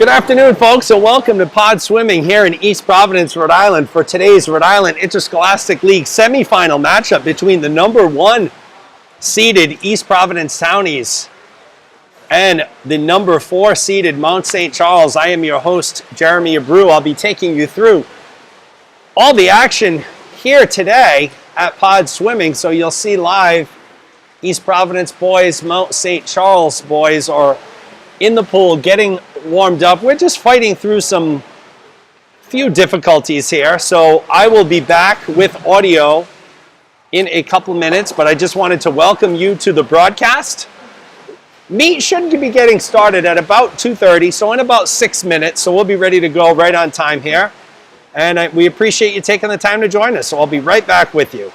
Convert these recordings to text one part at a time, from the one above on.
Good afternoon, folks, and welcome to Pod Swimming here in East Providence, Rhode Island for today's Rhode Island Interscholastic League semifinal matchup between the number 1 seeded East Providence Townies and the number 4 seeded Mount St. Charles. I am your host, Jeremy Abreu. I'll be taking you through all the action here today at Pod Swimming, so you'll see live East Providence boys, Mount St. Charles boys are in the pool getting warmed up. We're just fighting through some few difficulties here, so I will be back with audio in a couple minutes, but I just wanted to welcome you to the broadcast. Meet should be getting started at about 2:30, so in about 6 minutes, so we'll be ready to go right on time here, and we appreciate you taking the time to join us, so I'll be right back with you.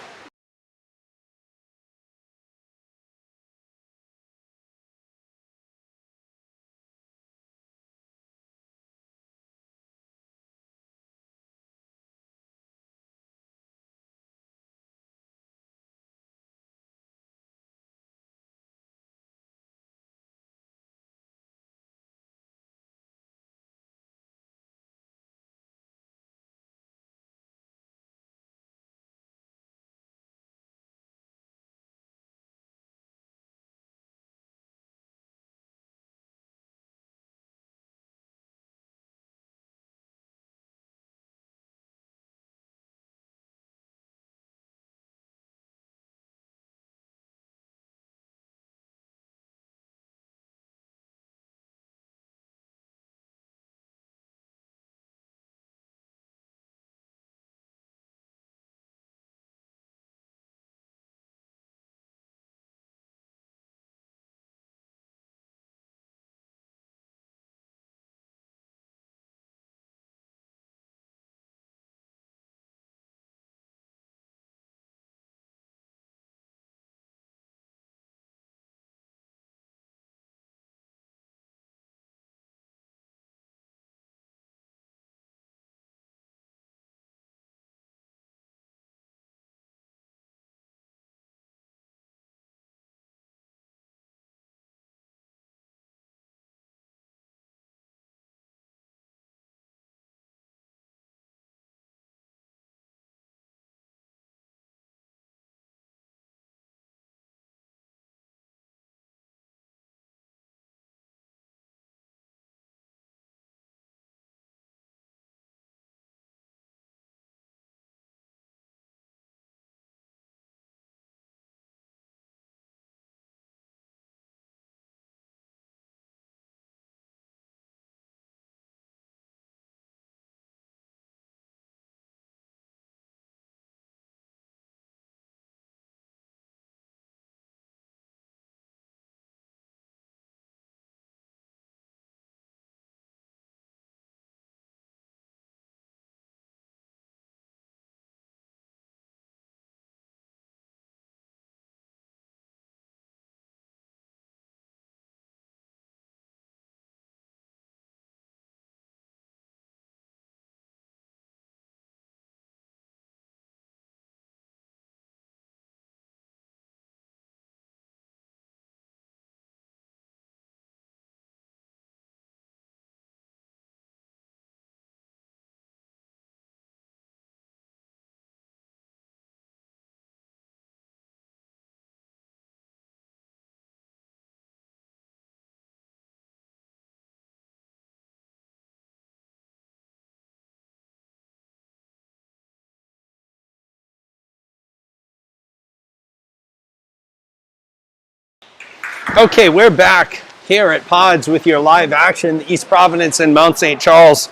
Okay, we're back here at Pods with your live action. East Providence and Mount St. Charles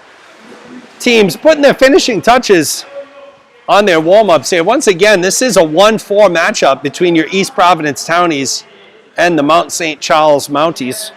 teams putting their finishing touches on their warm-ups here. Once again, this is a 1-4 matchup between your East Providence Townies and the Mount St. Charles Mounties.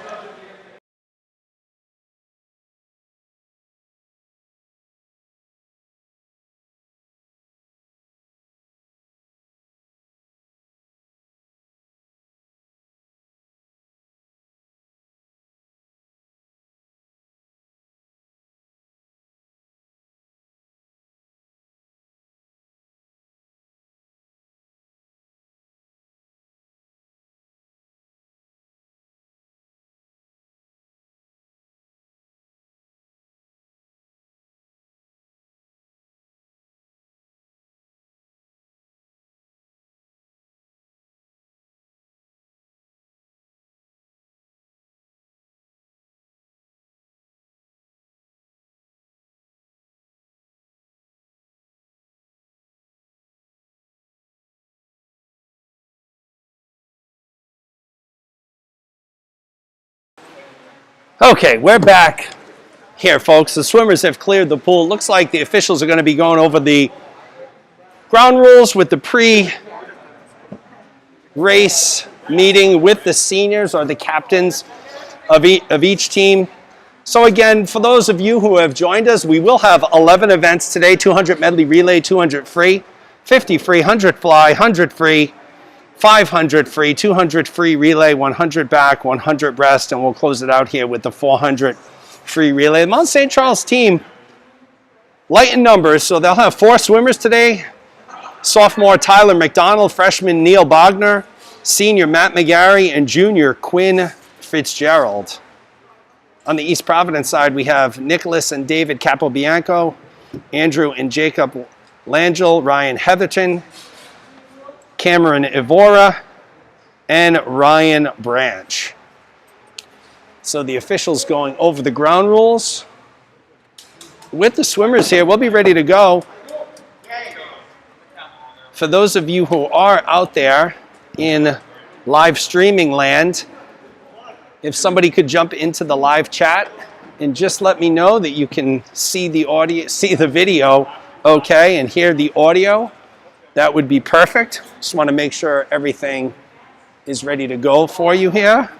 Okay, we're back here, folks. The swimmers have cleared the pool. Looks like the officials are going to be going over the ground rules with the pre-race meeting with the seniors or the captains of each team. So again, for those of you who have joined us, we will have 11 events today: 200 medley relay, 200 free, 50 free, 100 fly, 100 free, 500 free, 200 free relay, 100 back, 100 breast, and we'll close it out here with the 400 free relay. The Mount St. Charles team, light in numbers, so they'll have 4 swimmers today. Sophomore Tyler McDonald, freshman Neil Bogner, senior Matt McGarry, and junior Quinn Fitzgerald. On the East Providence side, we have Nicholas and David Capobianco, Andrew and Jacob Langell, Ryan Heatherton, Cameron Evora, and Ryan Branch. So the officials going over the ground rules. With the swimmers here, we'll be ready to go. For those of you who are out there in live streaming land, if somebody could jump into the live chat and just let me know that you can see the audio, see the video okay, and hear the audio, that would be perfect. Just want to make sure everything is ready to go for you here.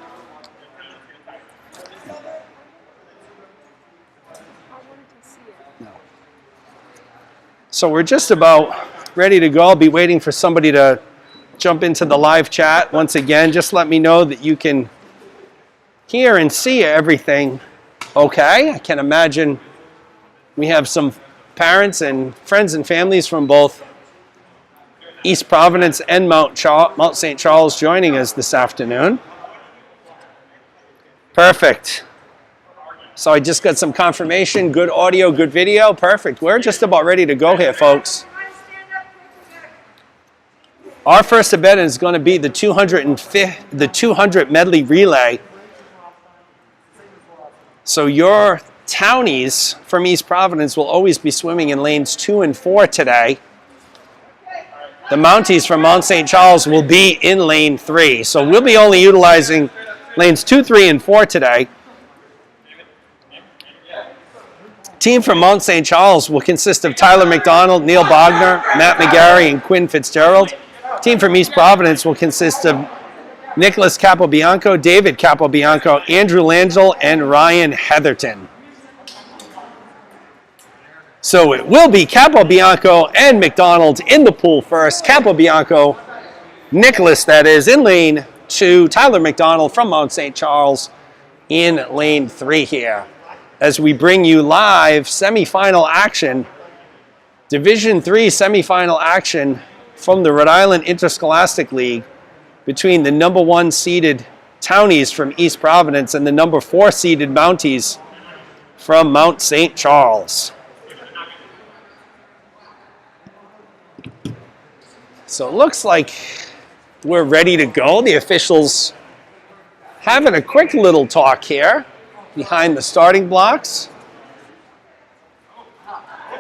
So we're just about ready to go. I'll be waiting for somebody to jump into the live chat. Once again, just let me know that you can hear and see everything okay. I can imagine we have some parents and friends and families from both East Providence and Mount St. Charles joining us this afternoon. Perfect. So I just got some confirmation. Good audio, good video. Perfect. We're just about ready to go here, folks. Our first event is going to be the 200 medley relay. So your Townies from East Providence will always be swimming in lanes 2 and 4 today. The Mounties from Mount St. Charles will be in lane 3. So we'll be only utilizing lanes 2, 3, and 4 today. Team from Mount St. Charles will consist of Tyler McDonald, Neil Bogner, Matt McGarry, and Quinn Fitzgerald. Team from East Providence will consist of Nicholas Capobianco, David Capobianco, Andrew Langell, and Ryan Heatherton. So it will be Capobianco and McDonald in the pool first. Capobianco, Nicholas, that is, in lane 2. Tyler McDonald from Mount St. Charles in lane 3 here. As we bring you live semifinal action, Division III semifinal action from the Rhode Island Interscholastic League between the number 1 seeded Townies from East Providence and the number 4 seeded Mounties from Mount St. Charles. So it looks like we're ready to go. The officials having a quick little talk here behind the starting blocks.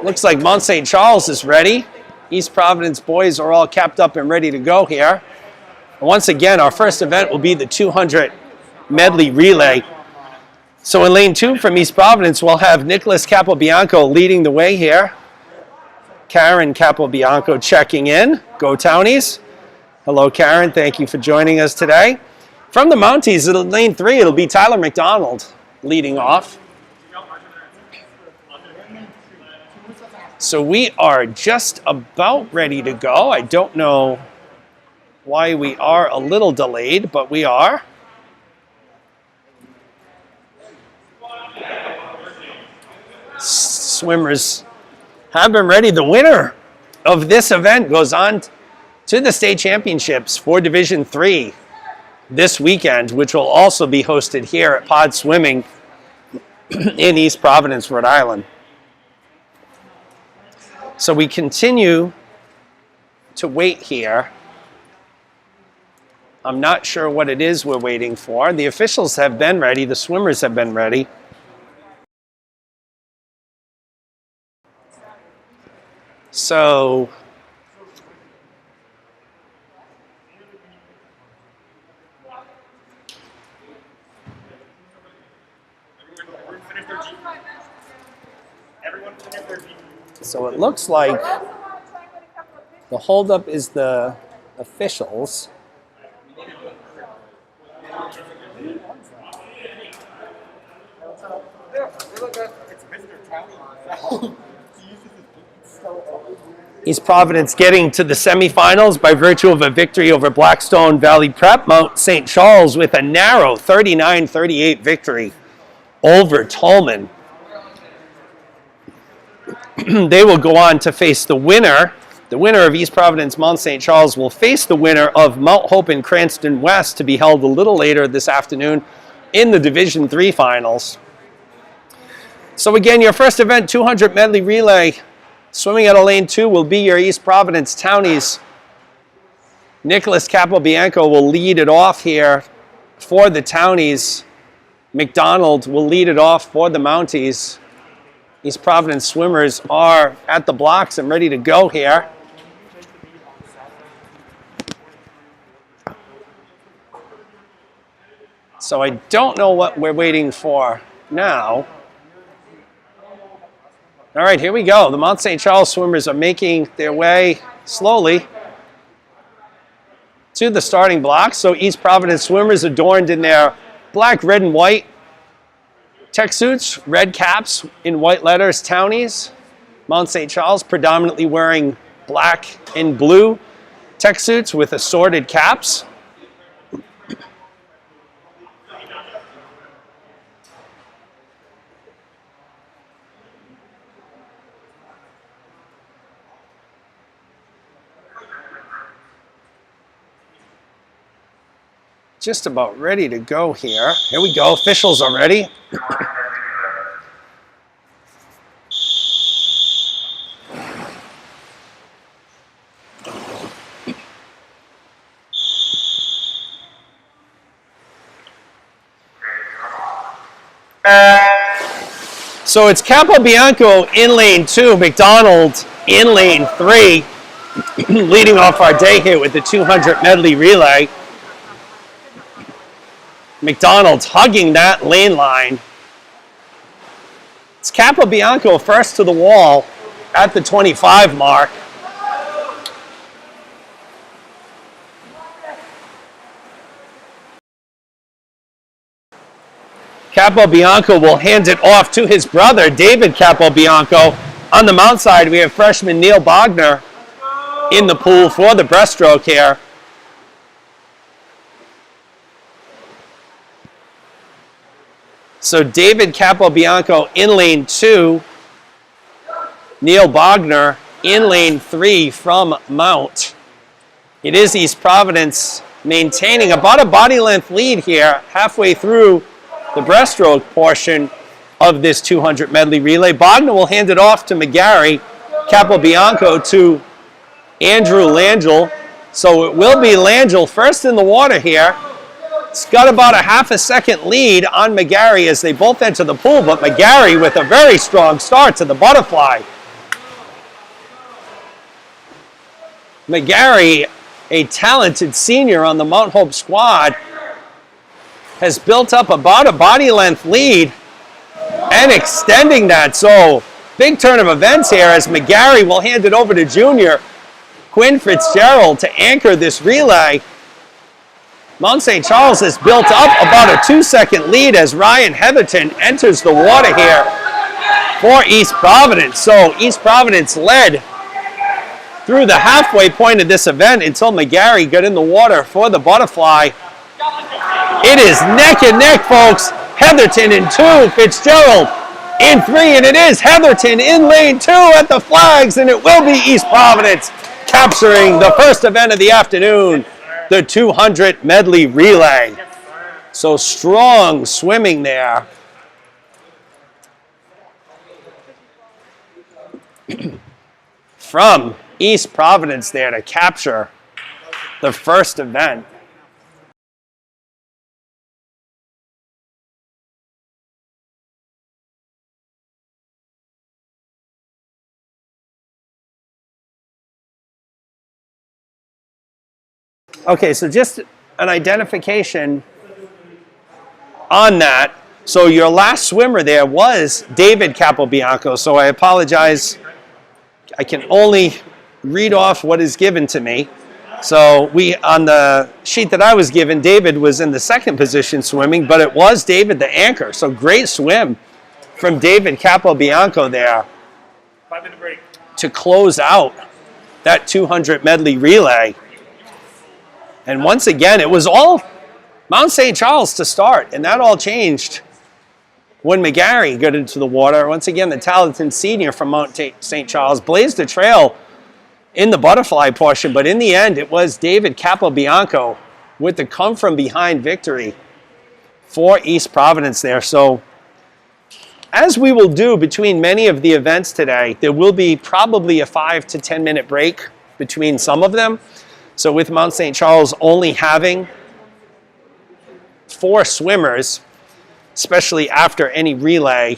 Looks like Mount St. Charles is ready. East Providence boys are all capped up and ready to go here. And once again, our first event will be the 200 medley relay. So in lane 2 from East Providence, we'll have Nicholas Capobianco leading the way here. Karen Capobianco checking in. Go Townies. Hello, Karen. Thank you for joining us today. From the Mounties, in lane 3, it'll be Tyler McDonald leading off. So we are just about ready to go. I don't know why we are a little delayed, but we are. Swimmers have been ready. The winner of this event goes on to the state championships for Division III this weekend, which will also be hosted here at Pod Swimming in East Providence, Rhode Island. So we continue to wait here. I'm not sure what it is we're waiting for. The officials have been ready. The swimmers have been ready. So So it looks like the holdup is the officials. East Providence getting to the semifinals by virtue of a victory over Blackstone Valley Prep. Mount St. Charles with a narrow 39-38 victory over Tolman. They will go on to face the winner. The winner of East Providence Mount St. Charles will face the winner of Mount Hope and Cranston West, to be held a little later this afternoon in the Division III finals. So again, your first event, 200 medley relay. Swimming out of lane 2 will be your East Providence Townies. Nicholas Capobianco will lead it off here for the Townies. McDonald will lead it off for the Mounties. East Providence swimmers are at the blocks and ready to go here. So I don't know what we're waiting for now. All right, here we go. The Mount St. Charles swimmers are making their way slowly to the starting block. So East Providence swimmers adorned in their black, red, and white tech suits, red caps in white letters, Townies. Mount St. Charles predominantly wearing black and blue tech suits with assorted caps. Just about ready to go here. Here we go, officials are ready. So it's Capobianco in lane 2, McDonald in lane 3, leading off our day here with the 200 medley relay. McDonald's hugging that lane line. It's Capobianco first to the wall at the 25 mark. Capobianco will hand it off to his brother, David Capobianco. On the Mount side, we have freshman Neil Bogner in the pool for the breaststroke here. So David Capobianco in lane 2, Neil Bogner in lane 3 from Mount. It is East Providence maintaining about a body length lead here halfway through the breaststroke portion of this 200 medley relay. Bogner will hand it off to McGarry, Capobianco to Andrew Langell. So it will be Langell first in the water here. It's got about a half a second lead on McGarry as they both enter the pool, but McGarry with a very strong start to the butterfly. McGarry, a talented senior on the Mount Hope squad, has built up about a body length lead and extending that. So big turn of events here as McGarry will hand it over to junior Quinn Fitzgerald to anchor this relay. Mount St. Charles has built up about a 2-second lead as Ryan Heatherton enters the water here for East Providence. So East Providence led through the halfway point of this event until McGarry got in the water for the butterfly. It is neck and neck, folks. Heatherton in 2, Fitzgerald in 3, and it is Heatherton in lane 2 at the flags, and it will be East Providence capturing the first event of the afternoon, the 200 medley relay. So strong swimming there. From East Providence there to capture the first event. Okay, so just an identification on that. So your last swimmer there was David Capobianco. So I apologize. I can only read off what is given to me. So on the sheet that I was given, David was in the second position swimming, but it was David the anchor. So great swim from David Capobianco there 5-minute break to close out that 200 medley relay. And once again, it was all Mount St. Charles to start, and that all changed when McGarry got into the water. Once again, the talented senior from Mount St. Charles blazed a trail in the butterfly portion, but in the end, it was David Capobianco with the come-from-behind victory for East Providence there. So, as we will do between many of the events today, there will be probably a 5 to 10 minute break between some of them. So with Mount St. Charles only having 4 swimmers, especially after any relay,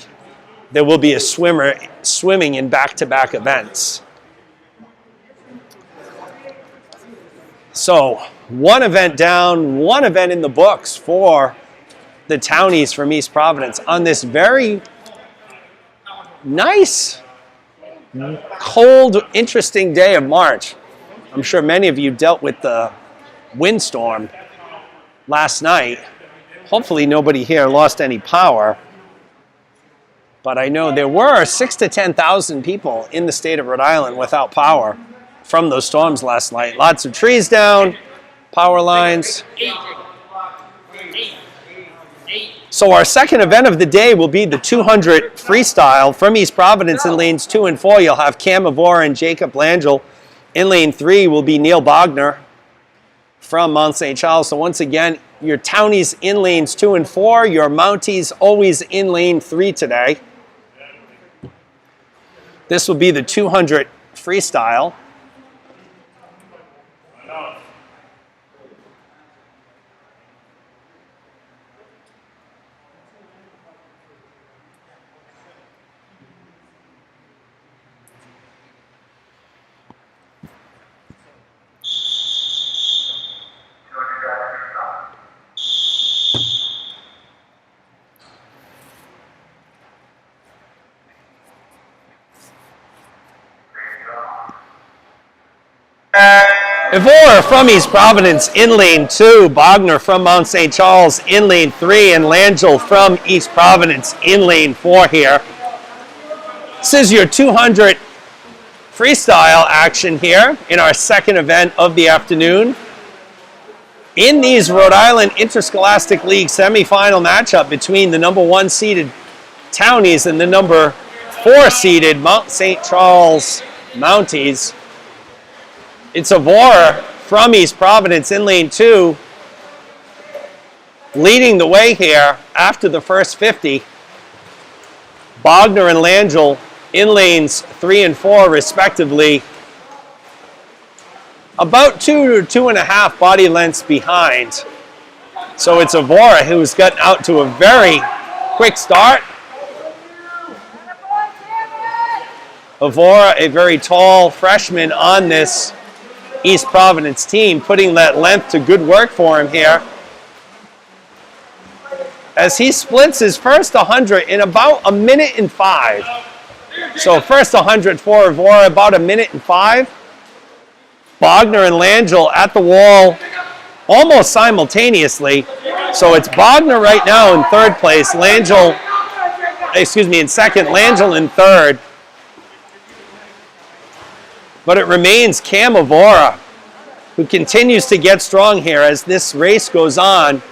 there will be a swimmer swimming in back-to-back events. So, one event down, one event in the books for the Townies from East Providence on this very nice, cold, interesting day of March. I'm sure many of you dealt with the windstorm last night. Hopefully nobody here lost any power. But I know there were 6,000 to 10,000 people in the state of Rhode Island without power from those storms last night. Lots of trees down, power lines. So our second event of the day will be the 200 freestyle from East Providence in lanes 2 and 4. You'll have Cam Avora and Jacob Langell. In lane 3 will be Neil Bogner from Mount St. Charles. So once again, your Townies in lanes 2 and 4. Your Mounties always in lane 3 today. This will be the 200 freestyle. Avora from East Providence in lane 2, Bogner from Mount St. Charles in lane 3, and Langell from East Providence in lane 4 here. This is your 200 freestyle action here in our second event of the afternoon. In these Rhode Island Interscholastic League semifinal matchup between the number 1 seeded Townies and the number 4 seeded Mount St. Charles Mounties. It's Avora from East Providence in lane 2, leading the way here after the first 50. Bogner and Langell in lanes 3 and 4 respectively, about 2 to 2.5 body lengths behind. So it's Avora who's gotten out to a very quick start. Avora, a very tall freshman on this East Providence team, putting that length to good work for him here as he splits his first 100 in about a minute and 5. So first 100 for Avora, about a minute and 5. Bogner and Langell at the wall almost simultaneously. So it's Bogner right now in third place, Langell, in second, Langell in third. But it remains Cam Avora, who continues to get strong here as this race goes on.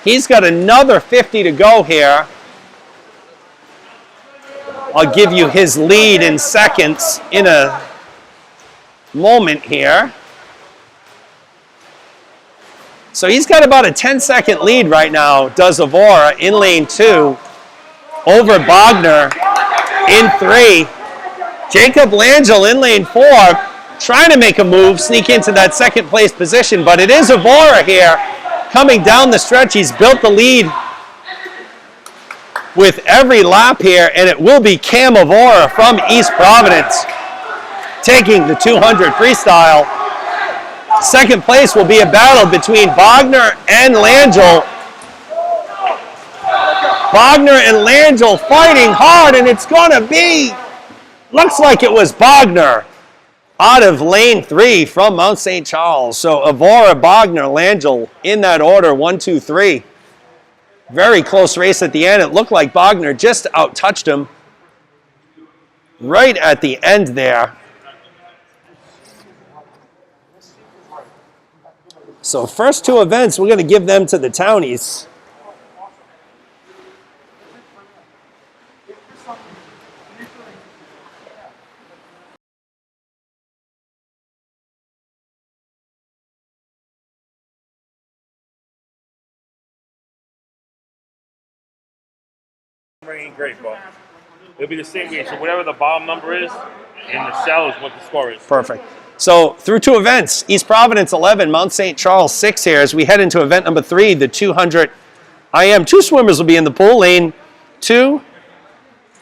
He's got another 50 to go here. I'll give you his lead in seconds in a moment here. So he's got about a 10-second lead right now, does Avora, in lane 2, over Bogner in 3. Jacob Langell in lane 4, trying to make a move, sneak into that second place position, but it is Avora here coming down the stretch. He's built the lead with every lap here, and it will be Cam Avora from East Providence taking the 200 freestyle. Second place will be a battle between Wagner and Langell. Wagner and Langell fighting hard, and it's going to be, looks like it was Wagner out of lane 3 from Mount St. Charles. So Avora, Wagner, Langell in that order, 1, 2, 3. Very close race at the end. It looked like Wagner just out-touched him right at the end there. So first 2 events, we're going to give them to the Townies. Ain't great, but it'll be the same way. So whatever the bottom number is in the cell is what the score is. Perfect. So through 2 events, East Providence 11, Mount St. Charles 6 here. As we head into event number 3, the 200 IM. 2 swimmers will be in the pool. Lane 2,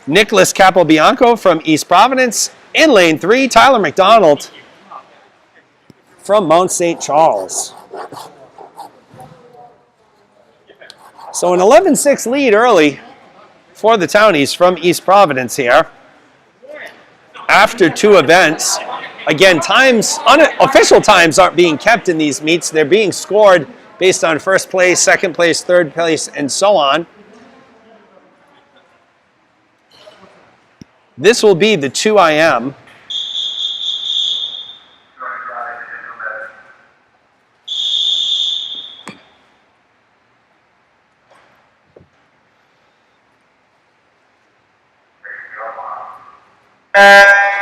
Nicholas Capobianco from East Providence. In lane 3, Tyler McDonald from Mount St. Charles. So an 11-6 lead early for the Townies from East Providence here. After 2 events, again, official times aren't being kept in these meets. They're being scored based on first place, second place, third place, and so on. This will be the 2 IM.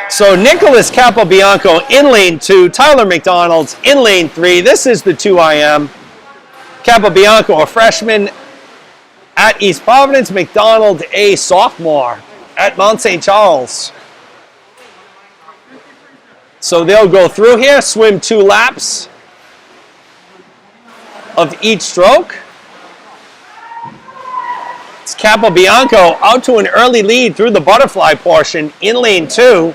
So Nicholas Capobianco in lane 2, Tyler McDonald in lane 3. This is the 2 IM. Capobianco, a freshman at East Providence. McDonald, a sophomore at Mount St. Charles. So they'll go through here, swim 2 laps of each stroke. It's Capobianco out to an early lead through the butterfly portion in lane 2.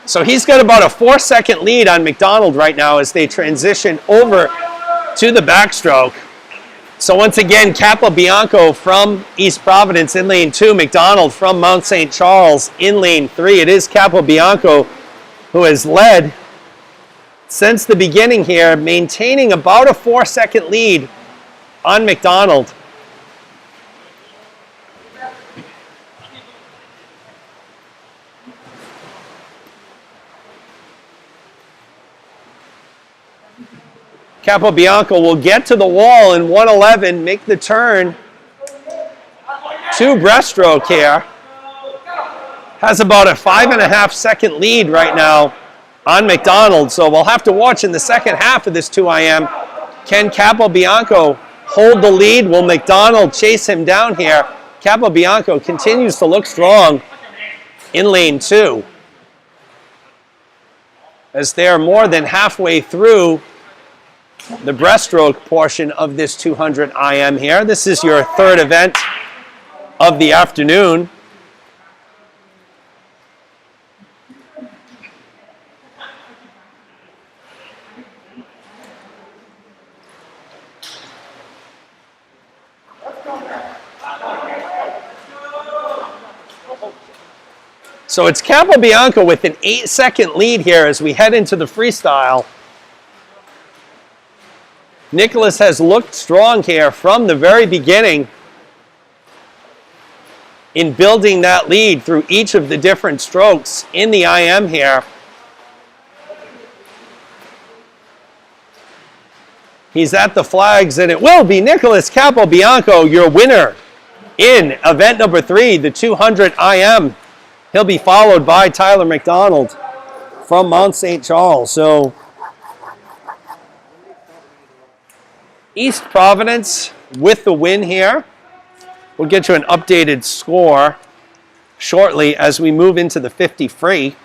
So he's got about a 4-second lead on McDonald right now as they transition over to the backstroke. So once again, Capobianco from East Providence in lane 2, McDonald from Mount St. Charles in lane 3. It is Capobianco who has led since the beginning here, maintaining about a 4-second lead on McDonald. Capobianco will get to the wall in 1:11, make the turn to breaststroke here. Has about a 5.5-second lead right now on McDonald, so we'll have to watch in the second half of this 2 IM. Can Capobianco hold the lead? Will McDonald chase him down here? Capobianco continues to look strong in lane 2, as they're more than halfway through the breaststroke portion of this 200 IM here. This is your 3rd event of the afternoon. So it's Capobianco with an 8-second lead here as we head into the freestyle. Nicholas has looked strong here from the very beginning in building that lead through each of the different strokes in the IM here. He's at the flags, and it will be Nicholas Capobianco, your winner in event number 3, the 200 IM. He'll be followed by Tyler McDonald from Mount St. Charles. So East Providence with the win here. We'll get you an updated score shortly as we move into the 50 free.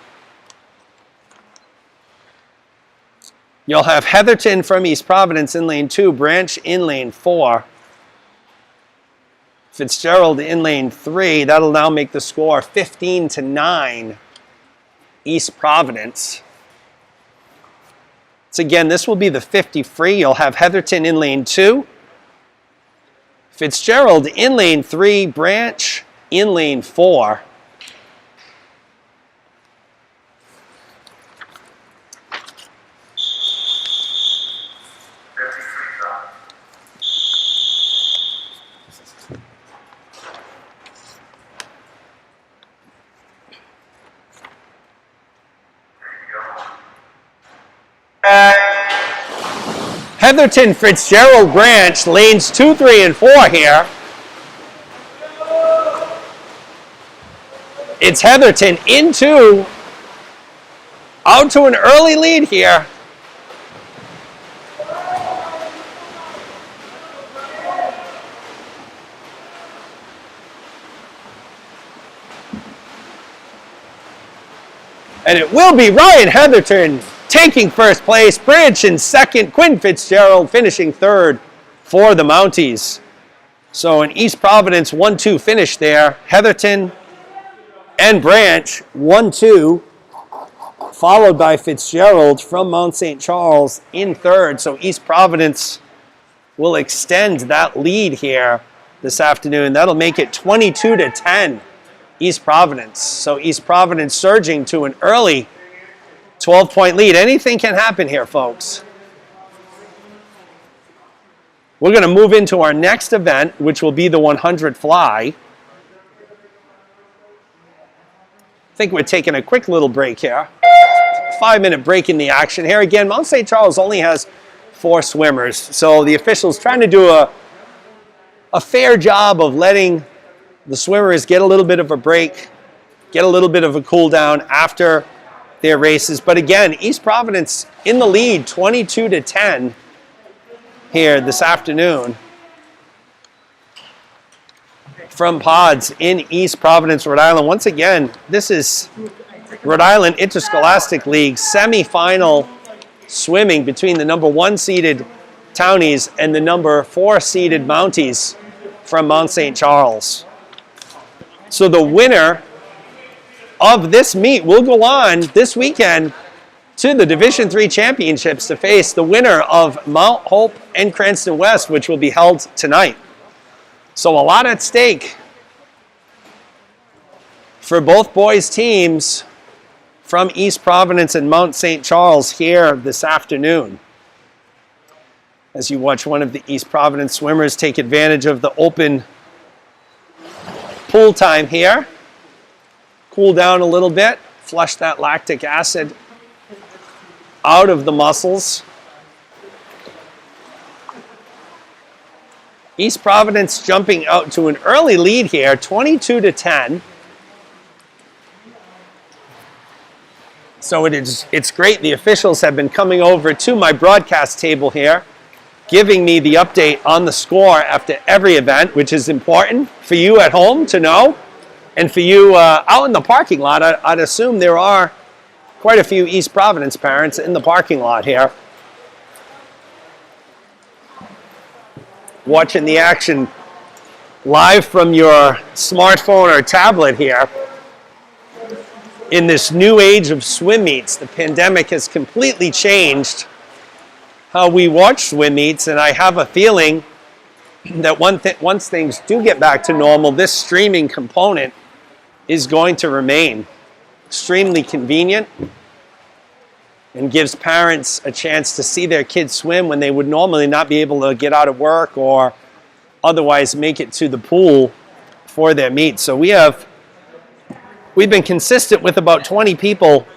You'll have Heatherton from East Providence in lane 2, Branch in lane 4. Fitzgerald in lane 3. That'll now make the score 15-9 East Providence. So again, this will be the 50 free. You'll have Heatherton in lane 2. Fitzgerald in lane 3. Branch in lane 4. Heatherton, Fitzgerald, Branch, lanes 2, 3, and 4 here. It's Heatherton into, out to an early lead here. And it will be Ryan Heatherton taking first place, Branch in second, Quinn Fitzgerald finishing third for the Mounties. So an East Providence 1-2 finish there. Heatherton and Branch 1-2, followed by Fitzgerald from Mount St. Charles in third. So East Providence will extend that lead here this afternoon. That'll make it 22-10 East Providence. So East Providence surging to an early 12-point lead. Anything can happen here, folks. We're going to move into our next event, which will be the 100 fly. I think we're taking a quick little break here. 5-minute break in the action here. Again, Mount St. Charles only has 4 swimmers, so the officials trying to do a fair job of letting the swimmers get a little bit of a break, get a little bit of a cool down after their races. But again, East Providence in the lead 22-10 here this afternoon from Pods in East Providence, Rhode Island. Once again, this is Rhode Island Interscholastic League semifinal swimming between the number 1 seeded Townies and the number 4 seeded Mounties from Mount St. Charles. So the winner of this meet will go on this weekend to the Division III Championships to face the winner of Mount Hope and Cranston West, which will be held tonight. So a lot at stake for both boys' teams from East Providence and Mount St. Charles here this afternoon. As you watch one of the East Providence swimmers take advantage of the open pool time here. Cool down a little bit, flush that lactic acid out of the muscles. East Providence jumping out to an early lead here, 22-10. So it's great. The officials have been coming over to my broadcast table here, giving me the update on the score after every event, which is important for you at home to know. And for you out in the parking lot, I'd assume there are quite a few East Providence parents in the parking lot here, watching the action live from your smartphone or tablet here. In this new age of swim meets, the pandemic has completely changed how we watch swim meets, and I have a feeling that once things do get back to normal, this streaming component is going to remain extremely convenient and gives parents a chance to see their kids swim when they would normally not be able to get out of work or otherwise make it to the pool for their meet. So we've been consistent with about 20 people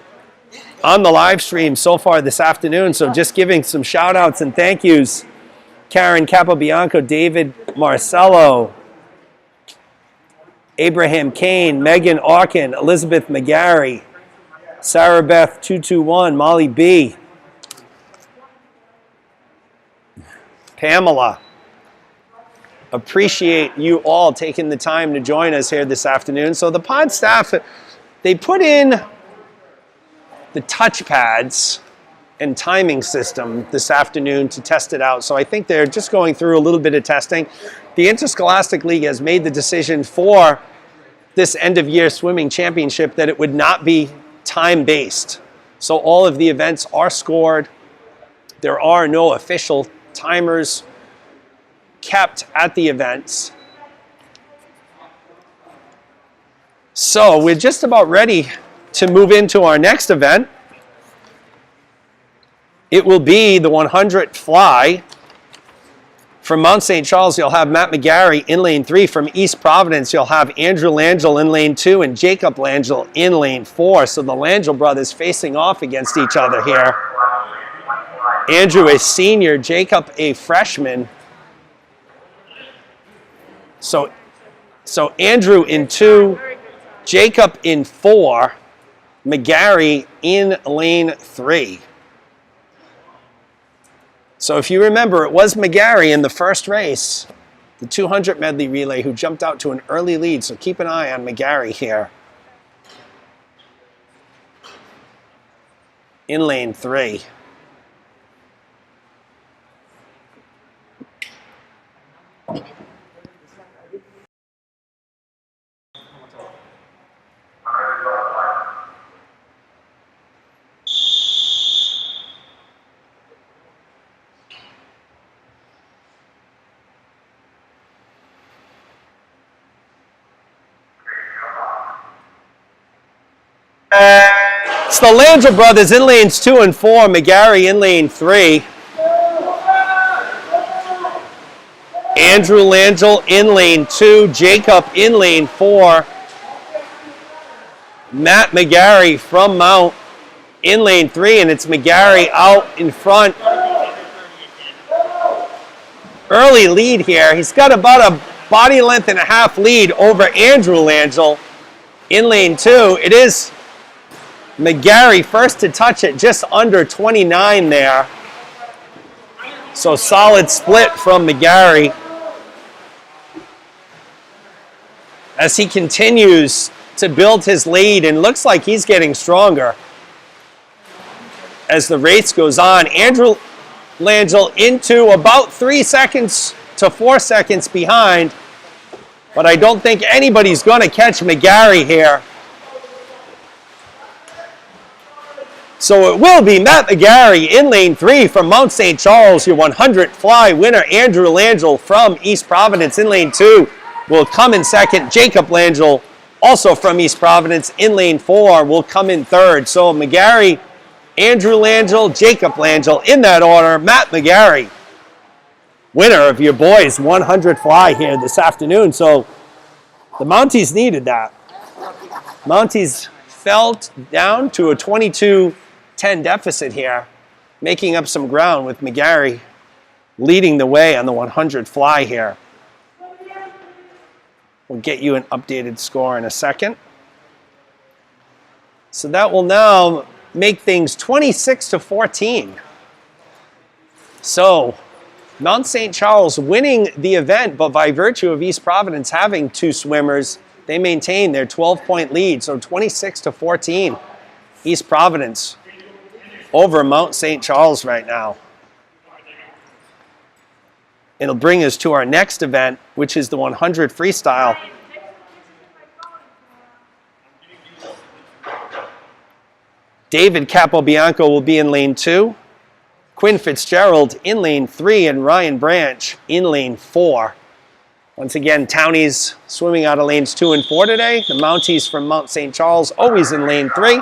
on the live stream so far this afternoon. So just giving some shout outs and thank yous. Karen Capobianco, David Marcello, Abraham Kane, Megan Auken, Elizabeth McGarry, Sarah Beth 221, Molly B, Pamela. Appreciate you all taking the time to join us here this afternoon. So the pod staff, they put in the touch pads and timing system this afternoon to test it out. So I think they're just going through a little bit of testing. The Interscholastic League has made the decision for this end-of-year swimming championship that it would not be time-based. So all of the events are scored. There are no official timers kept at the events. So we're just about ready to move into our next event. It will be the 100 fly. From Mount St. Charles, you'll have Matt McGarry in lane 3. From East Providence, you'll have Andrew Langell in lane 2 and Jacob Langell in lane 4. So the Langell brothers facing off against each other here. Andrew a senior, Jacob a freshman. So Andrew in 2, Jacob in 4, McGarry in lane 3. So if you remember, it was McGarry in the first race, the 200 medley relay, who jumped out to an early lead. So keep an eye on McGarry here in lane 3. It's the Langell brothers in lanes 2 and 4, McGarry in lane 3. Andrew Langell in lane 2, Jacob in lane 4. Matt McGarry from Mount in lane 3, and it's McGarry out in front. Early lead here. He's got about a body length and a half lead over Andrew Langell in lane 2. It is McGarry first to touch it, just under 29 there. So solid split from McGarry as he continues to build his lead, and looks like he's getting stronger as the race goes on. Andrew Langell into about 3 seconds to 4 seconds behind, but I don't think anybody's going to catch McGarry here. So it will be Matt McGarry in lane 3 from Mount St. Charles, your 100 fly winner. Andrew Langell from East Providence in lane 2 will come in second. Jacob Langell, also from East Providence, in lane 4 will come in third. So McGarry, Andrew Langell, Jacob Langell in that order. Matt McGarry, winner of your boys' 100 fly here this afternoon. So the Mounties needed that. Mounties fell down to a 22-10 deficit here, making up some ground with McGarry leading the way on the 100 fly here. We'll get you an updated score in a second. So that will now make things 26-14. So Mount St. Charles winning the event, but by virtue of East Providence having 2 swimmers, they maintain their 12-point lead. So 26-14, East Providence over Mount St. Charles right now. It'll bring us to our next event, which is the 100 freestyle. David Capobianco will be in lane 2. Quinn Fitzgerald in lane 3, and Ryan Branch in lane 4. Once again, Townies swimming out of lanes 2 and 4 today. The Mounties from Mount St. Charles always in lane 3.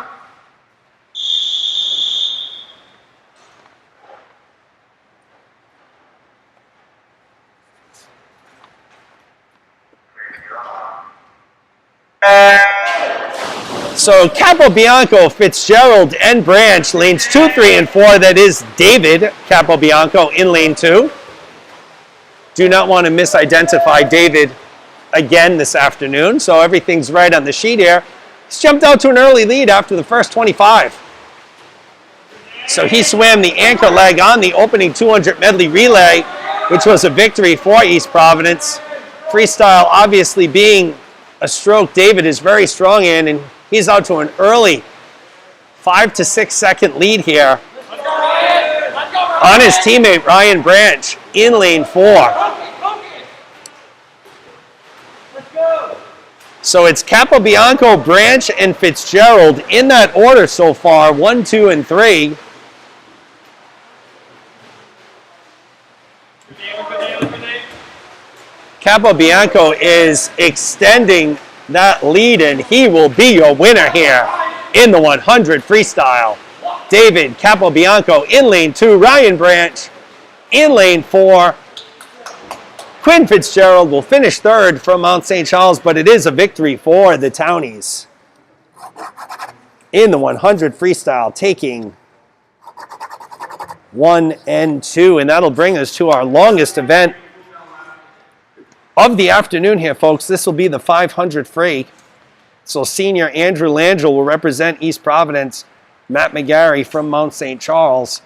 So Capobianco, Fitzgerald, and Branch, lanes 2, 3, and 4. That is David Capobianco in lane 2. Do not want to misidentify David again this afternoon, so everything's right on the sheet here. He's jumped out to an early lead after the first 25. So he swam the anchor leg on the opening 200 medley relay, which was a victory for East Providence. Freestyle obviously being a stroke David is very strong in, and he's out to an early 5 to 6 second lead here on his teammate Ryan Branch in lane 4. So it's Capobianco, Branch, and Fitzgerald in that order so far, 1, 2, and 3. Capobianco is extending that lead, and he will be your winner here in the 100 freestyle. David Capobianco in lane 2, Ryan Branch in lane 4. Quinn Fitzgerald will finish 3rd from Mount St. Charles, but it is a victory for the Townies in the 100 freestyle, taking 1 and 2, and that'll bring us to our longest event of the afternoon here, folks. This will be the 500 free. So senior Andrew Langell will represent East Providence. Matt McGarry from Mount St. Charles.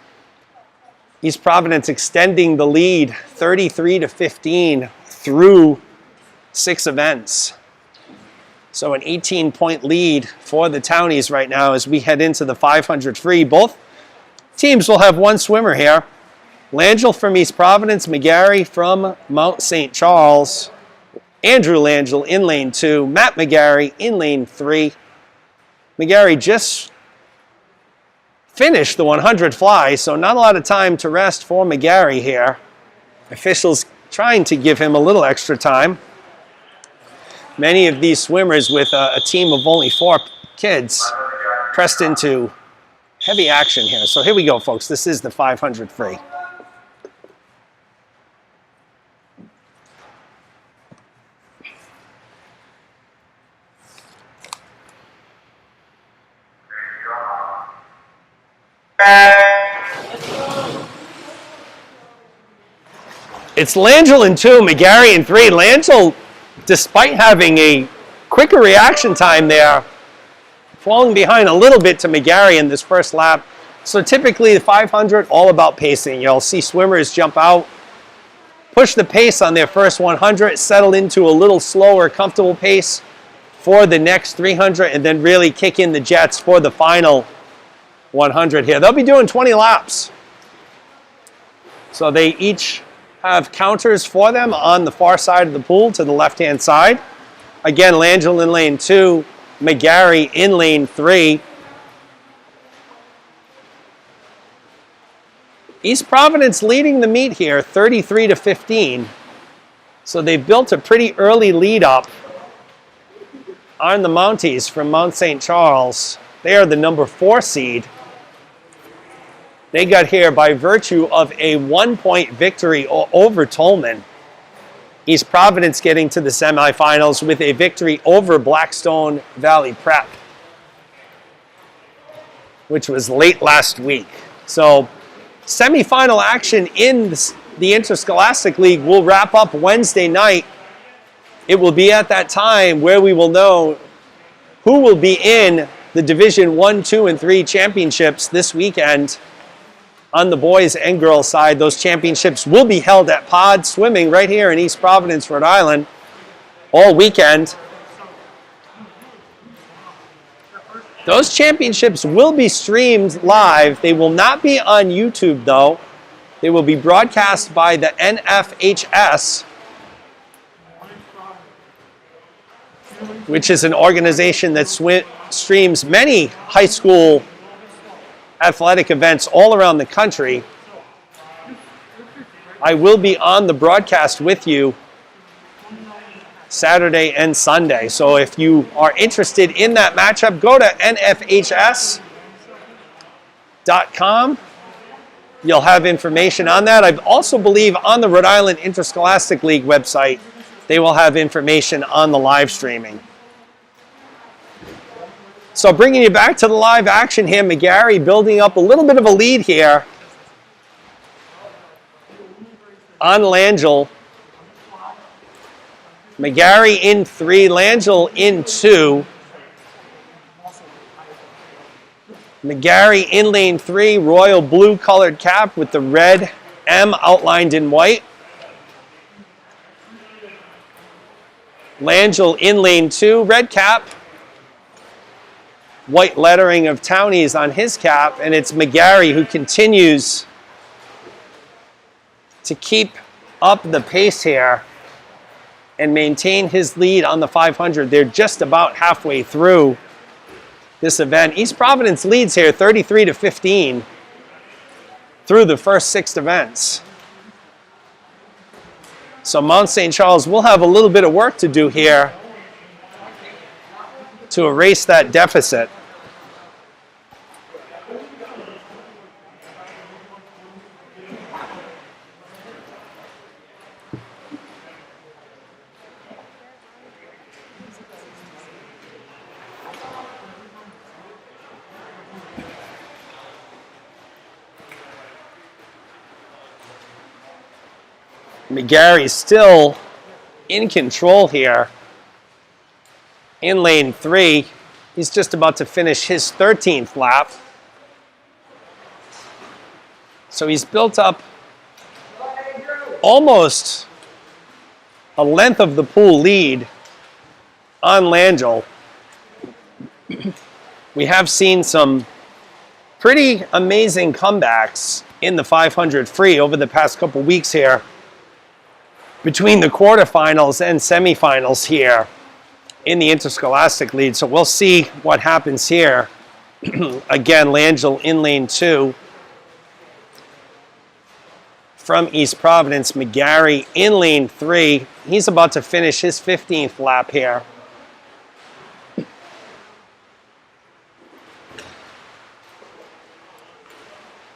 East Providence extending the lead 33-15 through 6 events. So an 18-point lead for the Townies right now as we head into the 500 free. Both teams will have one swimmer here. Langell from East Providence, McGarry from Mount St. Charles. Andrew Langell in lane 2, Matt McGarry in lane 3. McGarry just finished the 100 fly, so not a lot of time to rest for McGarry here. Officials trying to give him a little extra time. Many of these swimmers with a team of only 4 kids pressed into heavy action here. So here we go, folks. This is the 500 free. It's Langell in 2, McGarry in 3. Langell, despite having a quicker reaction time there, falling behind a little bit to McGarry in this first lap. So typically the 500, all about pacing. You'll see swimmers jump out, push the pace on their first 100, settle into a little slower, comfortable pace for the next 300, and then really kick in the jets for the final 100 here. They'll be doing 20 laps. So they each have counters for them on the far side of the pool to the left-hand side. Again, Langell in lane 2, McGarry in lane 3. East Providence leading the meet here, 33-15. So they built a pretty early lead up on the Mounties from Mount St. Charles. They are the number 4 seed. They got here by virtue of a 1-point victory over Tolman. East Providence getting to the semifinals with a victory over Blackstone Valley Prep, which was late last week. So semifinal action in the Interscholastic League will wrap up Wednesday night. It will be at that time where we will know who will be in the Division 1, 2, and 3 championships this weekend. On the boys and girls side, those championships will be held at Pod Swimming right here in East Providence, Rhode Island, all weekend. Those championships will be streamed live. They will not be on YouTube, though. They will be broadcast by the NFHS, which is an organization that streams many high school athletic events all around the country. I will be on the broadcast with you Saturday and Sunday. So if you are interested in that matchup, go to nfhs.com. You'll have information on that. I also believe on the Rhode Island Interscholastic League website, they will have information on the live streaming. So bringing you back to the live action here, McGarry building up a little bit of a lead here on Langell. McGarry in 3, Langell in 2. McGarry in lane 3, royal blue colored cap with the red M outlined in white. Langell in lane 2, red cap. White lettering of Townies on his cap, and it's McGarry who continues to keep up the pace here and maintain his lead on the 500. They're just about halfway through this event. East Providence leads here 33-15 through the first 6 events. So Mount St. Charles will have a little bit of work to do here to erase that deficit. McGarry's still in control here in lane 3. He's just about to finish his 13th lap. So he's built up almost a length of the pool lead on Langell. We have seen some pretty amazing comebacks in the 500 free over the past couple weeks here, between the quarterfinals and semifinals here in the interscholastic lead. So we'll see what happens here. Again, Langell in lane 2 from East Providence. McGarry in lane 3. He's about to finish his 15th lap here.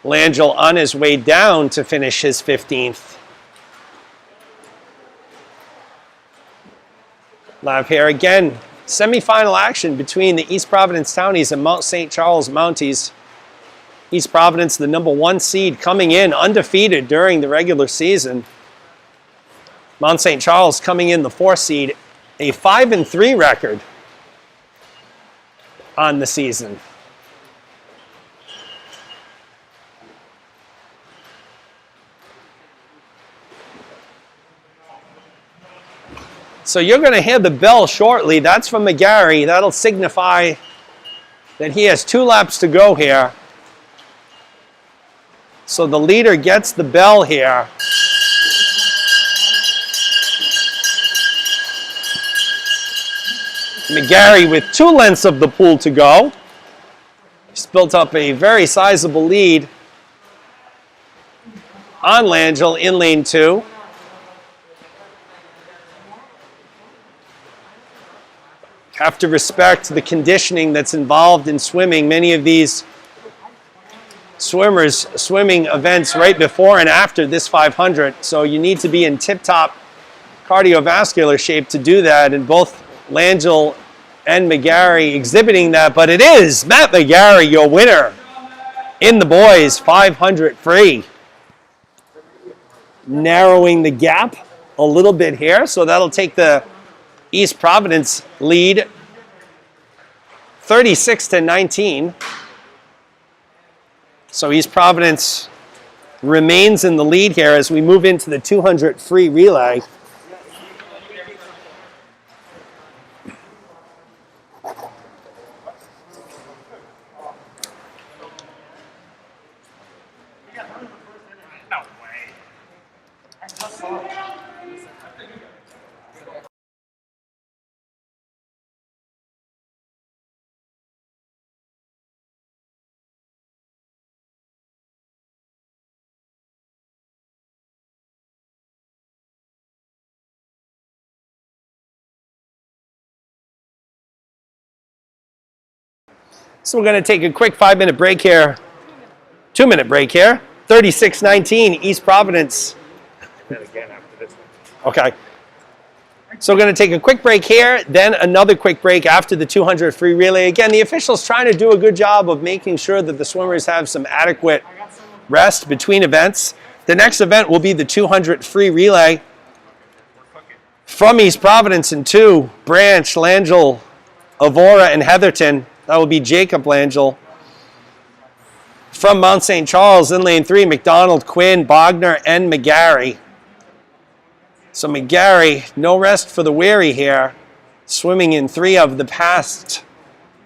Langell on his way down to finish his 15th lap here. Again, semifinal action between the East Providence Townies and Mount St. Charles Mounties. East Providence, the #1 seed, coming in undefeated during the regular season. Mount St. Charles coming in the 4th seed, a 5-3 record on the season. So you're going to hear the bell shortly. That's from McGarry. That'll signify that he has 2 laps to go here. So the leader gets the bell here. McGarry with 2 lengths of the pool to go. He's built up a very sizable lead on Langell in lane 2. Have to respect the conditioning that's involved in swimming. Many of these swimmers swimming events right before and after this 500, so you need to be in tip-top cardiovascular shape to do that, and both Langell and McGarry exhibiting that. But it is Matt McGarry, your winner in the boys 500 free, narrowing the gap a little bit here, so that'll take the East Providence lead 36-19. So East Providence remains in the lead here as we move into the 200 free relay. So we're going to take a quick 5-minute break here, 2-minute break here. 36-19, East Providence. Again after this one. Okay. So we're going to take a quick break here, then another quick break after the 200 free relay. Again, the officials trying to do a good job of making sure that the swimmers have some adequate rest between events. The next event will be the 200 free relay. From East Providence in 2, Branch, Langell, Avora, and Heatherton. That will be Jacob Langell. From Mount St. Charles in lane 3, McDonald, Quinn, Bogner, and McGarry. So McGarry, no rest for the weary here, swimming in 3 of the past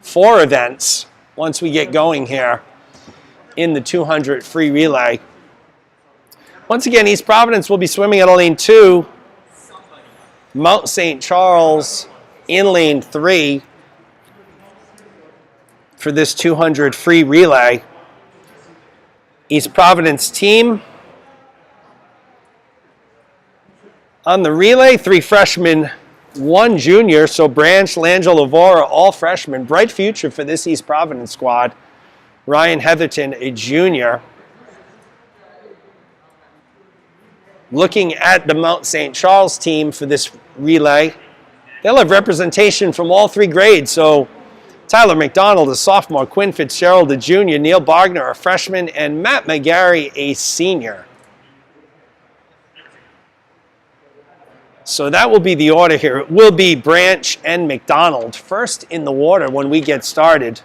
4 events once we get going here in the 200 free relay. Once again, East Providence will be swimming at lane 2. Mount St. Charles in lane 3 for this 200 free relay. East Providence team on the relay, 3 freshmen, 1 junior. So Branch, Langell, Lavora, all freshmen. Bright future for this East Providence squad. Ryan Heatherton, a junior. Looking at the Mount St. Charles team for this relay, they'll have representation from all 3 grades. So Tyler McDonald, a sophomore, Quinn Fitzgerald, a junior, Neil Bogner, a freshman, and Matt McGarry, a senior. So that will be the order here. It will be Branch and McDonald first in the water when we get started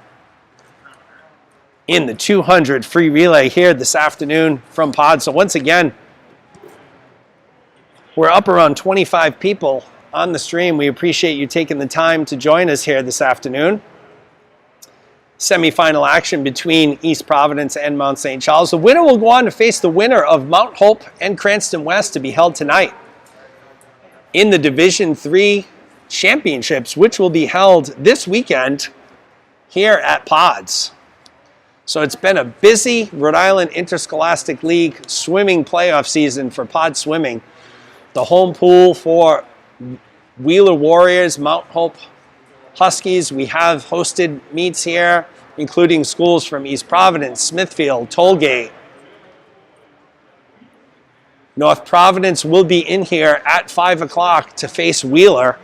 in the 200 free relay here this afternoon from Pod. So once again, we're up around 25 people on the stream. We appreciate you taking the time to join us here this afternoon. Semifinal action between East Providence and Mount St. Charles. The winner will go on to face the winner of Mount Hope and Cranston West to be held tonight in the Division III Championships, which will be held this weekend here at Pods. So it's been a busy Rhode Island Interscholastic League swimming playoff season for Pod Swimming. The home pool for Wheeler Warriors, Mount Hope Huskies. We have hosted meets here, including schools from East Providence, Smithfield, Tollgate. North Providence will be in here at 5 o'clock to face Wheeler.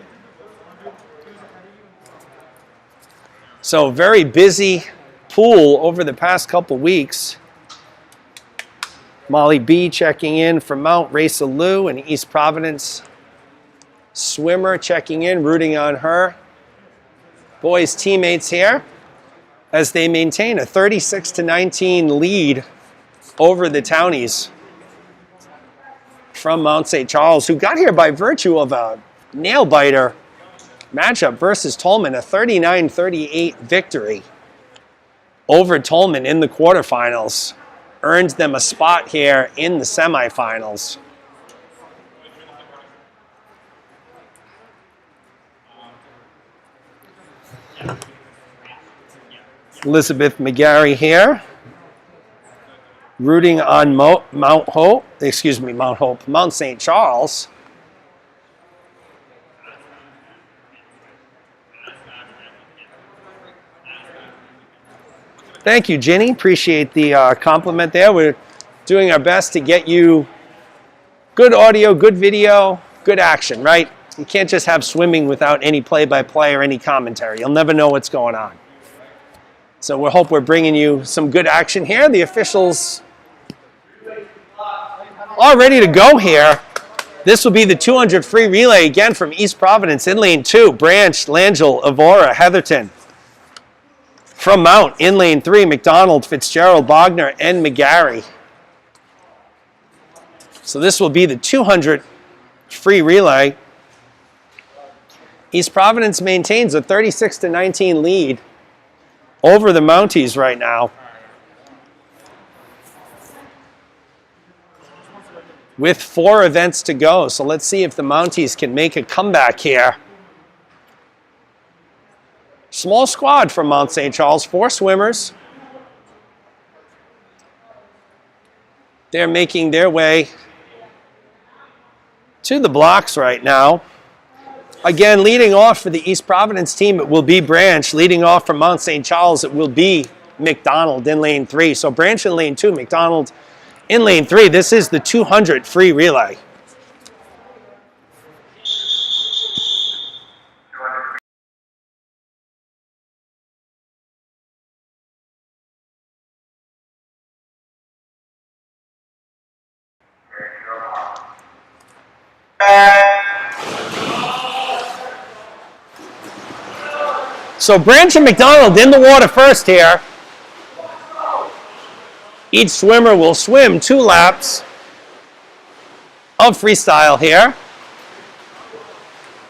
So very busy pool over the past couple weeks. Molly B checking in from Mount Raisa Lou, and East Providence swimmer checking in, rooting on her boys teammates here as they maintain a 36-19 lead over the Townies from Mount St. Charles, who got here by virtue of a nail-biter matchup versus Tolman, a 39-38 victory over Tolman in the quarterfinals. Earned them a spot here in the semifinals. Elizabeth McGarry here, rooting on Mount St. Charles. Thank you, Ginny. Appreciate the compliment there. We're doing our best to get you good audio, good video, good action, right? You can't just have swimming without any play-by-play or any commentary. You'll never know what's going on. So we hope we're bringing you some good action here. The officials all ready to go here. This will be the 200 free relay again from East Providence in lane 2. Branch, Langell, Evora, Heatherton. From Mount in lane 3, McDonald, Fitzgerald, Bogner, and McGarry. So this will be the 200 free relay. East Providence maintains a 36-19 lead over the Mounties right now, with 4 events to go. So let's see if the Mounties can make a comeback here. Small squad from Mount St. Charles, 4 swimmers. They're making their way to the blocks right now. Again, leading off for the East Providence team, it will be Branch. Leading off from Mount St. Charles, it will be McDonald in lane 3. So Branch in lane 2, McDonald in lane 3. This is the 200 free relay. So Branch and McDonald in the water first here. Each swimmer will swim 2 laps of freestyle here.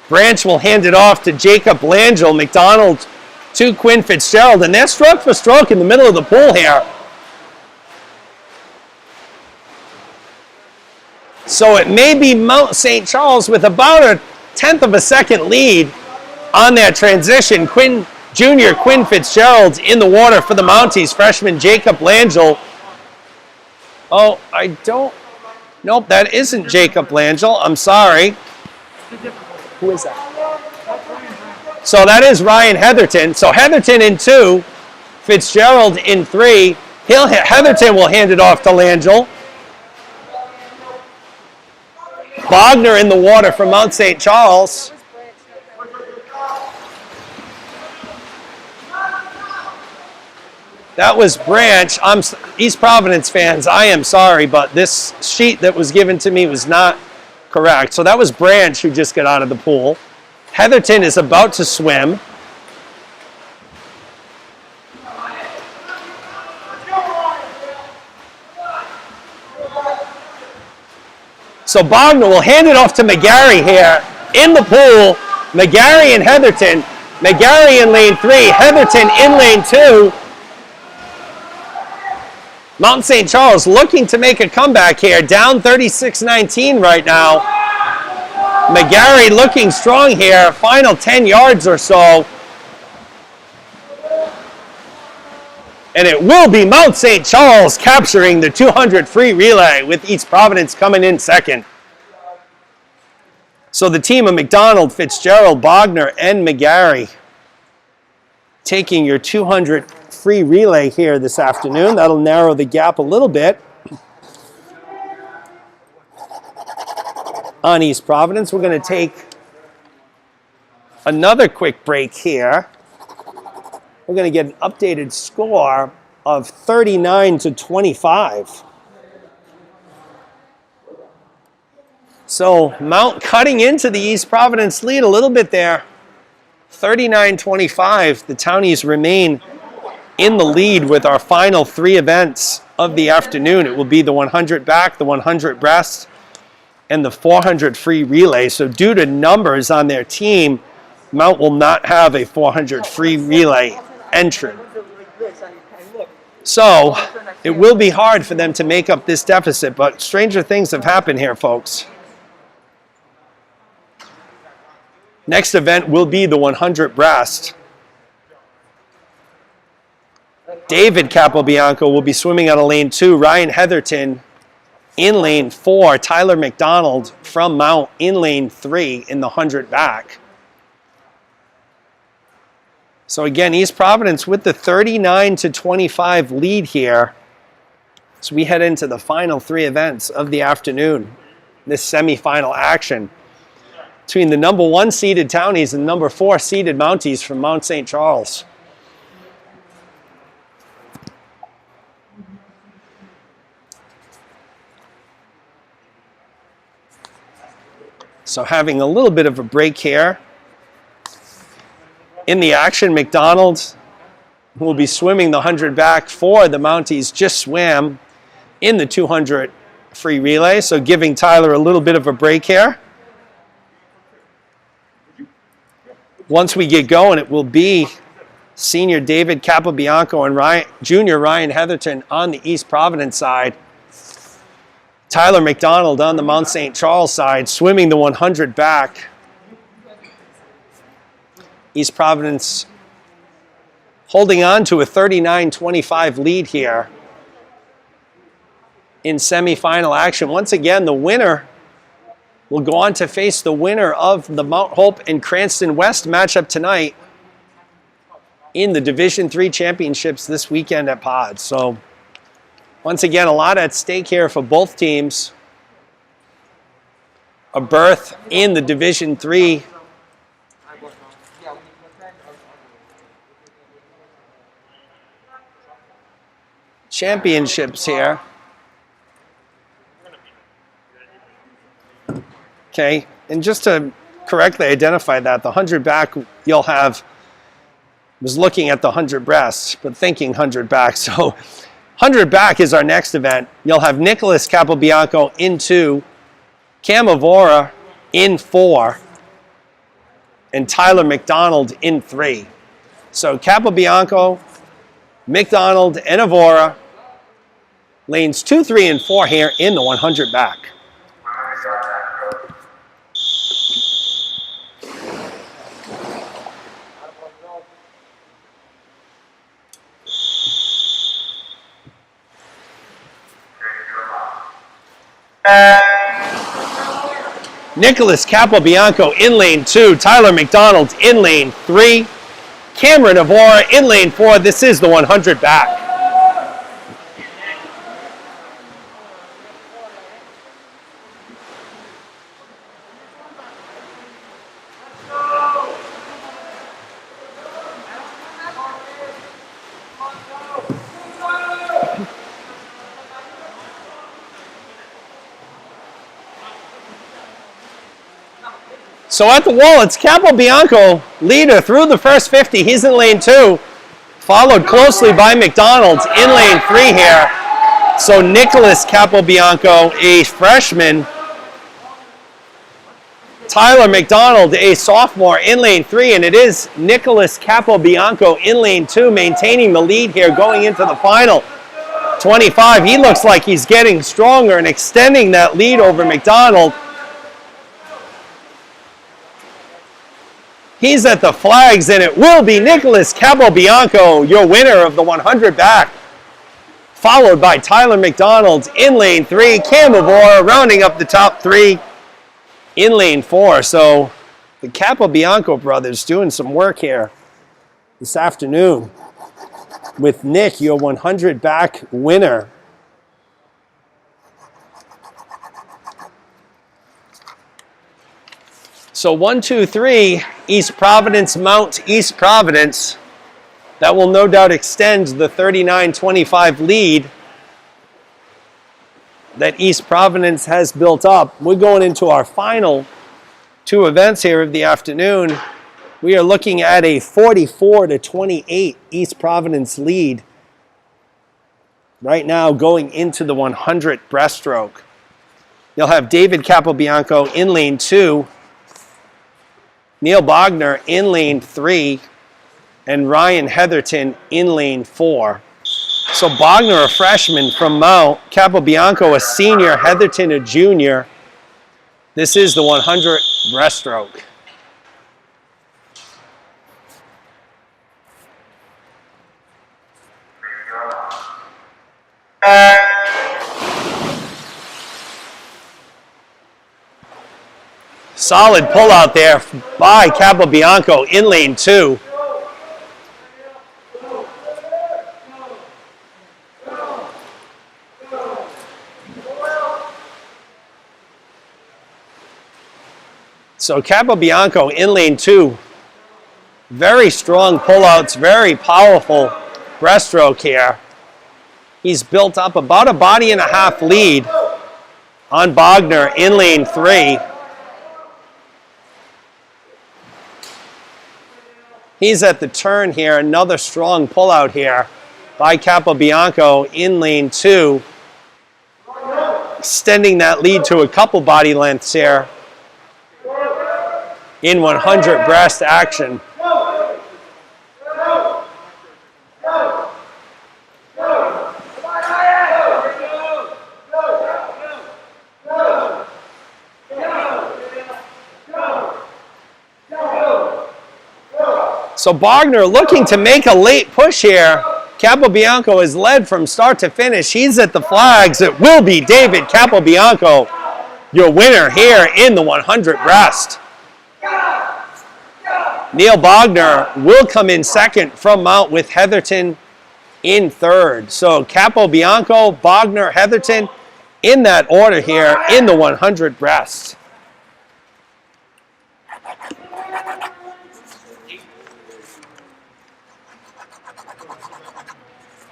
Branch will hand it off to Jacob Langell, McDonald to Quinn Fitzgerald, and they're stroke for stroke in the middle of the pool here. So it may be Mount St. Charles with about a 1/10 of a second lead on that transition. Junior Quinn Fitzgerald in the water for the Mounties. Freshman Jacob Langell. Oh, nope, that isn't Jacob Langell. I'm sorry. Who is that? So that is Ryan Heatherton. So Heatherton in 2, Fitzgerald in 3. Heatherton will hand it off to Langell. Bogner in the water from Mount St. Charles. That was Branch. East Providence fans, I am sorry, but this sheet that was given to me was not correct. So that was Branch who just got out of the pool. Heatherton is about to swim. So Bogner will hand it off to McGarry here in the pool. McGarry and Heatherton. McGarry in lane 3, Heatherton in lane 2. Mount St. Charles looking to make a comeback here, down 36-19 right now. McGarry looking strong here, final 10 yards or so. And it will be Mount St. Charles capturing the 200 free relay with East Providence coming in second. So the team of McDonald, Fitzgerald, Bogner, and McGarry taking your 200 free relay here this afternoon. That'll narrow the gap a little bit on East Providence. We're going to take another quick break here. We're going to get an updated score of 39-25. So Mount cutting into the East Providence lead a little bit there. 39-25. The Townies remain in the lead with our final 3 events of the afternoon. It will be the 100 back, the 100 breast, and the 400 free relay. So due to numbers on their team, Mount will not have a 400 free relay entry. So it will be hard for them to make up this deficit, but stranger things have happened here, folks. Next event will be the 100 breast. David Capobianco will be swimming out of lane 2. Ryan Heatherton in lane 4. Tyler McDonald from Mount in lane 3 in the 100 back. So again, East Providence with the 39-25 lead here. So we head into the final 3 events of the afternoon. This semifinal action between the number 1 seeded Townies and number 4 seeded Mounties from Mount St. Charles. So having a little bit of a break here. In the action, McDonald will be swimming the 100 back for the Mounties, just swam in the 200 free relay, so giving Tyler a little bit of a break here. Once we get going, it will be senior David Capobianco and junior Ryan Heatherton on the East Providence side. Tyler McDonald on the Mount St. Charles side, swimming the 100 back. East Providence holding on to a 39-25 lead here in semifinal action. Once again, the winner will go on to face the winner of the Mount Hope and Cranston West matchup tonight in the Division III championships this weekend at Pod. So once again, a lot at stake here for both teams. A berth in the Division III championships here. Okay, and just to correctly identify that, the 100 back you'll have, was looking at the 100 breast, but thinking 100 back. So 100 back is our next event. You'll have Nicholas Capobianco in 2, Cam Avora in 4, and Tyler McDonald in 3. So Capobianco, McDonald, and Avora, lanes 2, 3, and 4 here in the 100 back. Nicholas Capobianco in lane 2. Tyler McDonald in lane 3. Cameron Avora in lane 4. This is the 100 back. So at the wall, it's Capobianco, leader through the first 50. He's in lane 2, followed closely by McDonald in lane 3 here. So Nicholas Capobianco, a freshman. Tyler McDonald, a sophomore, in lane 3, and it is Nicholas Capobianco in lane 2, maintaining the lead here going into the final 25. He looks like he's getting stronger and extending that lead over McDonald. He's at the flags, and it will be Nicholas Capobianco, your winner of the 100 back, followed by Tyler McDonald in lane 3, Cam Avora rounding up the top 3 in lane 4. So the Capobianco brothers doing some work here this afternoon with Nick, your 100 back winner. So 1, 2, 3, East Providence, Mount East Providence. That will no doubt extend the 39-25 lead that East Providence has built up. We're going into our final 2 events here of the afternoon. We are looking at a 44-28 East Providence lead right now going into the 100 breaststroke. You'll have David Capobianco in lane 2, Neil Bogner in lane 3, and Ryan Heatherton in lane 4. So Bogner, a freshman from Mount, Capobianco, a senior, Heatherton, a junior. This is the 100 breaststroke. Solid pull out there by Capobianco in lane 2. So Capobianco in lane 2. Very strong pullouts, very powerful breaststroke here. He's built up about a body and a half lead on Bogner in lane 3. He's at the turn here, another strong pullout here by Capobianco in lane 2. Extending that lead to a couple body lengths here in 100 breast action. So Bogner looking to make a late push here. Capobianco is led from start to finish. He's at the flags. It will be David Capobianco, your winner here in the 100 breast. Neil Bogner will come in second from Mount with Heatherton in third. So Capobianco, Bogner, Heatherton in that order here in the 100 breast.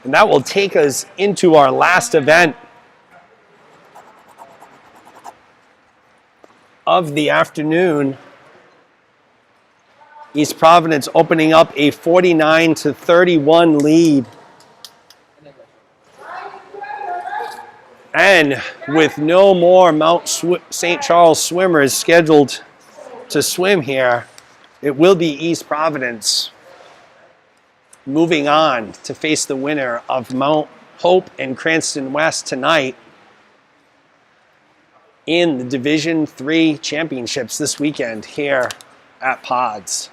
And that will take us into our last event of the afternoon. East Providence opening up a 49-31 lead. And with no more Mount St. Charles swimmers scheduled to swim here, it will be East Providence moving on to face the winner of Mount Hope and Cranston West tonight in the Division III championships this weekend here at Pods.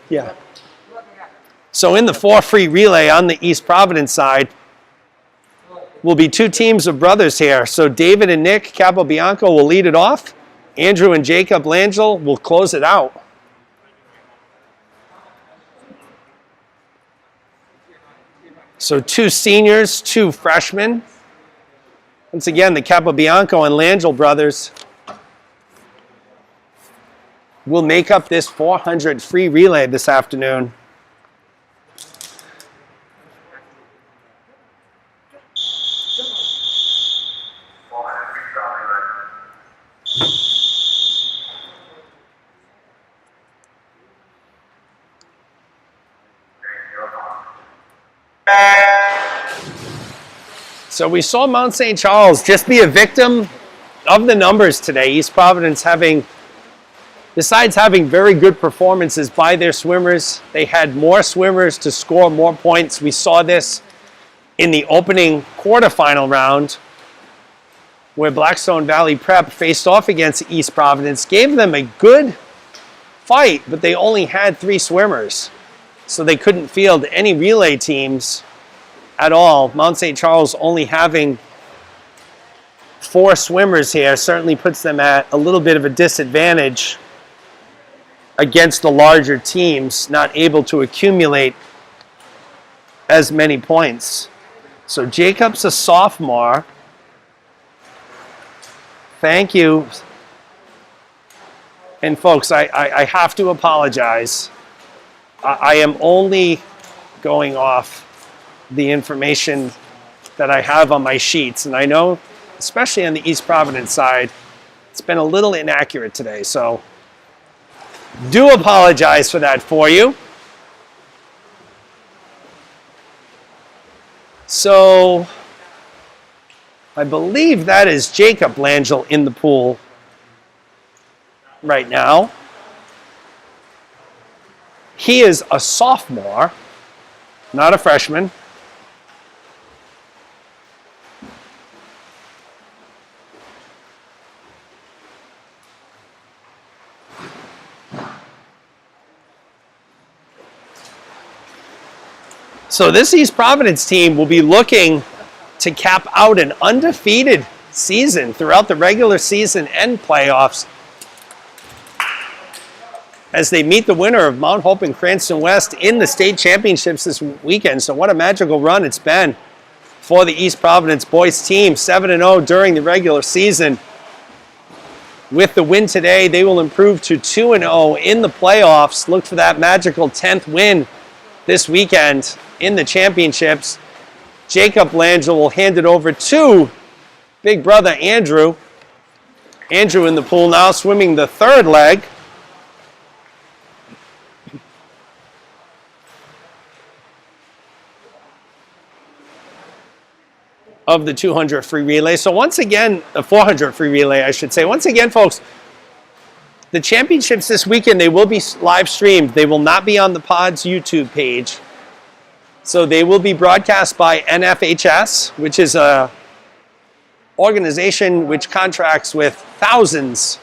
Yeah. So in the 4 free relay on the East Providence side will be 2 teams of brothers here. So David and Nick Capobianco will lead it off. Andrew and Jacob Langell will close it out. So 2 seniors, 2 freshmen. Once again, the Capobianco and Langell brothers will make up this 400 free relay this afternoon. So we saw Mount St. Charles just be a victim of the numbers today. East Providence besides having very good performances by their swimmers, they had more swimmers to score more points. We saw this in the opening quarterfinal round where Blackstone Valley Prep faced off against East Providence, gave them a good fight, but they only had 3 swimmers. So they couldn't field any relay teams at all. Mount St. Charles only having 4 swimmers here certainly puts them at a little bit of a disadvantage against the larger teams, not able to accumulate as many points. So Jacob's a sophomore. Thank you. And folks, I have to apologize. I am only going off the information that I have on my sheets. And I know, especially on the East Providence side, it's been a little inaccurate today. So do apologize for that for you. So I believe that is Jacob Langell in the pool right now. He is a sophomore, not a freshman. So this East Providence team will be looking to cap out an undefeated season throughout the regular season and playoffs as they meet the winner of Mount Hope and Cranston West in the state championships this weekend. So what a magical run it's been for the East Providence boys team, 7-0 during the regular season. With the win today, they will improve to 2-0 in the playoffs. Look for that magical 10th win this weekend in the championships. Jacob Langell will hand it over to big brother Andrew. Andrew in the pool now, swimming the 3rd leg. Of the 200 free relay. So once again, the 400 free relay, I should say. Once again, folks, the championships this weekend, they will be live streamed. They will not be on the Pod's YouTube page. So they will be broadcast by NFHS, which is a organization which contracts with thousands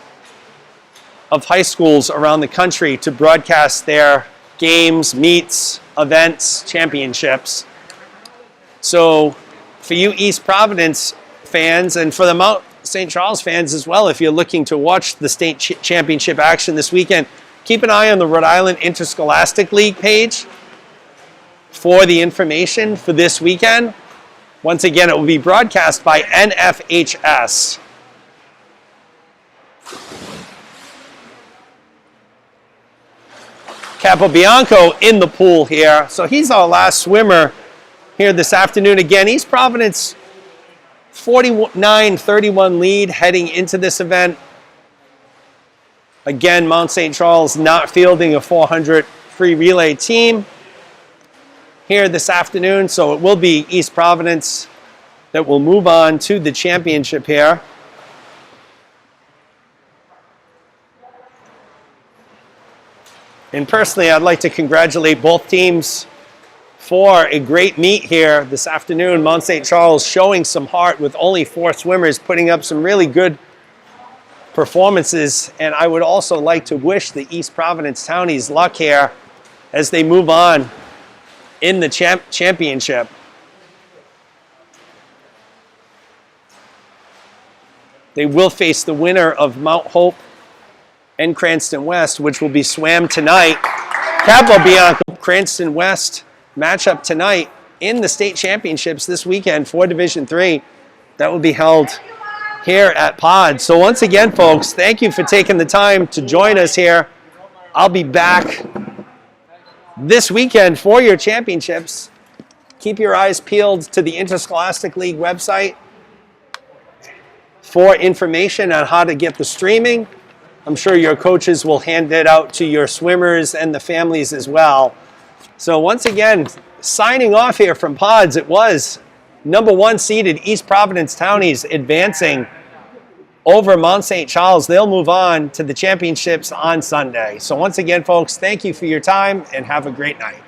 of high schools around the country to broadcast their games, meets, events, championships. So for you East Providence fans and for the Mount St. Charles fans as well, if you're looking to watch the state championship action this weekend, keep an eye on the Rhode Island Interscholastic League page for the information for this weekend. Once again, it will be broadcast by NFHS. Capobianco in the pool here. So he's our last swimmer here this afternoon. Again, East Providence 49-31 lead heading into this event. Again, Mount St. Charles not fielding a 400 free relay team here this afternoon, so it will be East Providence that will move on to the championship here. And personally, I'd like to congratulate both teams for a great meet here this afternoon. Mount St. Charles showing some heart with only 4 swimmers, putting up some really good performances. And I would also like to wish the East Providence Townies luck here as they move on in the championship. They will face the winner of Mount Hope and Cranston West, which will be swam tonight. Capo Bianco, Cranston West matchup tonight in the state championships this weekend for Division III. That will be held here at Pod. So once again, folks, thank you for taking the time to join us here. I'll be back this weekend for your championships. Keep your eyes peeled to the Interscholastic League website for information on how to get the streaming. I'm sure your coaches will hand it out to your swimmers and the families as well. So once again, signing off here from Pods, it was number 1 seeded East Providence Townies advancing over Mount St. Charles. They'll move on to the championships on Sunday. So once again, folks, thank you for your time and have a great night.